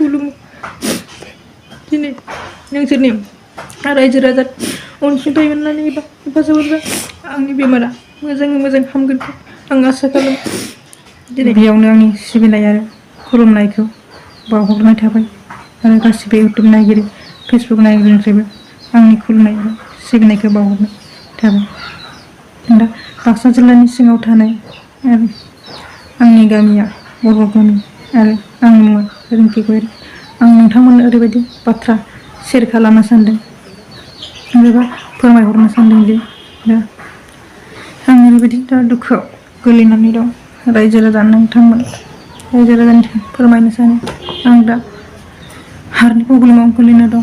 खुलुमो दिनै नोंसोरनि रायजो राजा अनसुंथाइ मोननानै एबा हेफाजाब होब्ला आंनि बेमारा मोजाङै मोजां हामगोनखौ आं आसा खालामो। दिनै बेयावनो आंनि सिबिनाय आरो खुलुमनायखौ बावहरनाय थाबाय आरो गासिबो इउटुब नायगिरि फेसबुक नायगिरिनिफ्रायबो आंनि खुलुमनाय आरो सिबिनायखौ बावहरनाय थाबाय। दा बाक्सा जिल्लानि सिङाव थानाय आरो आंनि गामिया बर' गामि आरो आंनि मुङा रिंकि गयारि। आं नोंथांमोननो ओरैबायदि बाथ्रा शेयार खालामनो सानदों एबा फोरमायहरनो सानदों दि दा आं ओरैबायदि दा दुखुआव गोलैनानै दं। रायजो राजा नोंथांमोन रायजो राजानि फोरमायनो सानो आं दा हार्टनि प्रब्लेमाव गोलैना दं,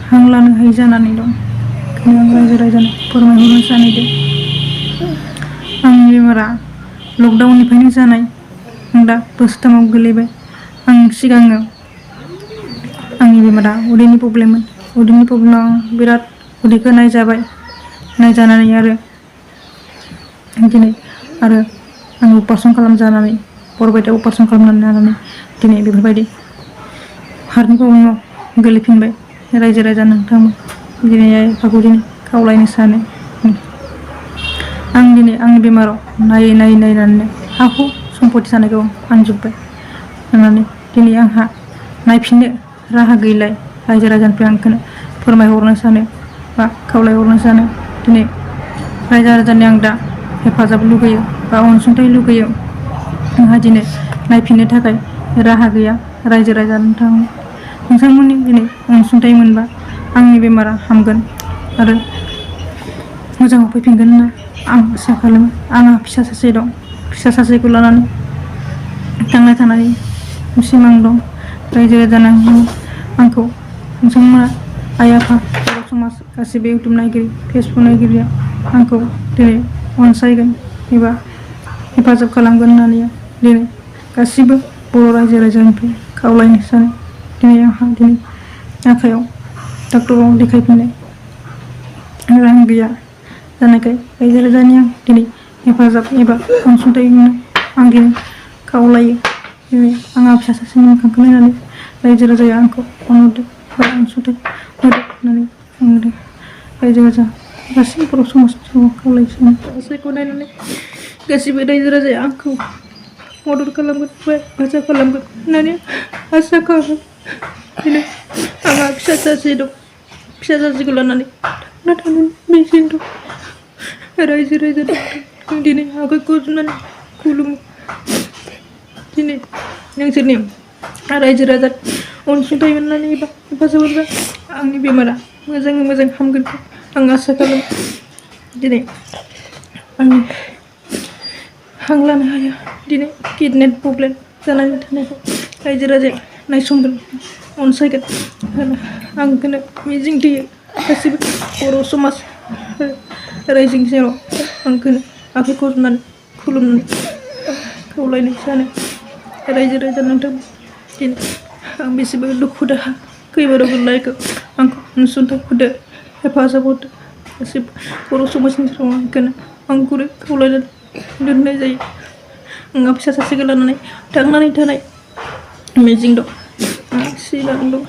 हां लानो हायि जानानै दं। ओंखायनो आं रायजो राजानो फोरमायहरनो सानोदि आंनि बेमारा लकडाउननिफ्रायनो जानाय, आं दा बोसोरथामाव गोलैबाय। आं सिगाङो आंनि बेमारा उदैनि प्रब्लेममोन। उदैनि प्रब्लेमाव आं बिराद उदैखौ नायजाबाय, नायजानानै आरो दिनै आरो आं अपारेसन खालामजानानै बरपेटायाव अपारेसन खालामनानै लानानै दिनै बेफोरबायदि हार्टनि प्रब्लेमाव गोलैफिनबाय। रायजो राजा नोंथांमोन दिनै आइ आफाखौ दिनै खावलायनो सानो आं दिनै आंनि बेमाराव नायै नायै नायनानैनो हा हु सम्पति जानायखौ फानजोब्बाय होननानै दिनै आंहा नायफिननो राहा गैलाय। रायजो राजानिफ्राय आंखौनो फोरमायहरनो सानो बा खावलायहरनो सानो दिनै रायजो राजानि आं दा हेफाजाब लुगैयो बा अनसुंथाइ लुगैयो। आंहा दिनै नायफिननो थाखाय राहा गैया। रायजो राजा नोंथांमोननि दिनै अनसुंथाइ मोनबा आंनि बेमारा हामगोन आरो मोजाङाव फैफिनगोन होनना आं आसा खालामो। आंहा फिसा सासे दं, फिसा सासेखौ लानानै थांना थानायनि सिमां दं। रायजो राजा आंखौ नोंथांमोना आइ आफा बर' समाज गासिबो इउटुब नायगिरि फेसबुक नायगिरिया आंखौ दिनै अनसायगोन एबा हेफाजाब खालामगोन होननानै दिनै गासिबो बर' रायजो राजानिफ्राय खावलायनो सानो। दिनै आंहा दिनै आखायाव डक्टराव देखायफिननाय रां गैया जानायखाय रायजो राजानि आं दिनै हेफाजाब एबा अनसुंथाइ मोनो आं दिनै खावलायो। दिनै आंहा फिसा सासेनि मोखांखौ नायनानै रायजो राजाया आंखौ अनहरदों बा अनसुंथाइ होदों होननानै बुंदों। रायजो राजा गासैबो बर' समाजनि खावलायसिनो गासैखौ नायनानै गासिबो रायजो राजाया आंखौ मदद खालामगोन बा हेफाजाब खालामगोन होननानै आसा खालामो। दिनै आंहा फिसा सासे दं, फिसा सासेखौ लानानै थांना थानायनि मिजिं दं। रायजो राजा नोंथां दिनै आखाइ खबजबनानै खुलुमो। दिनै नोंसोरनि रायजो राजा अनसुंथाइ मोननानै एबा हेफाजाब होब्ला आंनि बेमारा मोजाङै मोजां हामगोनखौ आं आसा खालामो। दिनै आंनि हां लानो हाया, दिनै किडनि प्रब्लेम जानानै थानायखौ रायजो राजाया नायसंगोन, अनसायगोन होनना आंखौनो मिजिं थियो। गासिबो बर' समाज रायजोनि सेराव आंखौनो आखाइ खबजबनानै खुलुमनानै खावलायनाय सानो। रायजो राजा नोंथां दिनै आं बेसेबा दुखु दाहा खैफोदाव गोग्लैनायखौ आंखौ अनसुंथाइ होदो, हेफाजाब होदो। गासिबो बर' समाजनि सेराव आंखौनो आंखौनो खावलायनानै दोननाय जायो। आंहा फिसा सासेखौ लानानै थांनानै थानाय मिजिं दं, सिमां दं।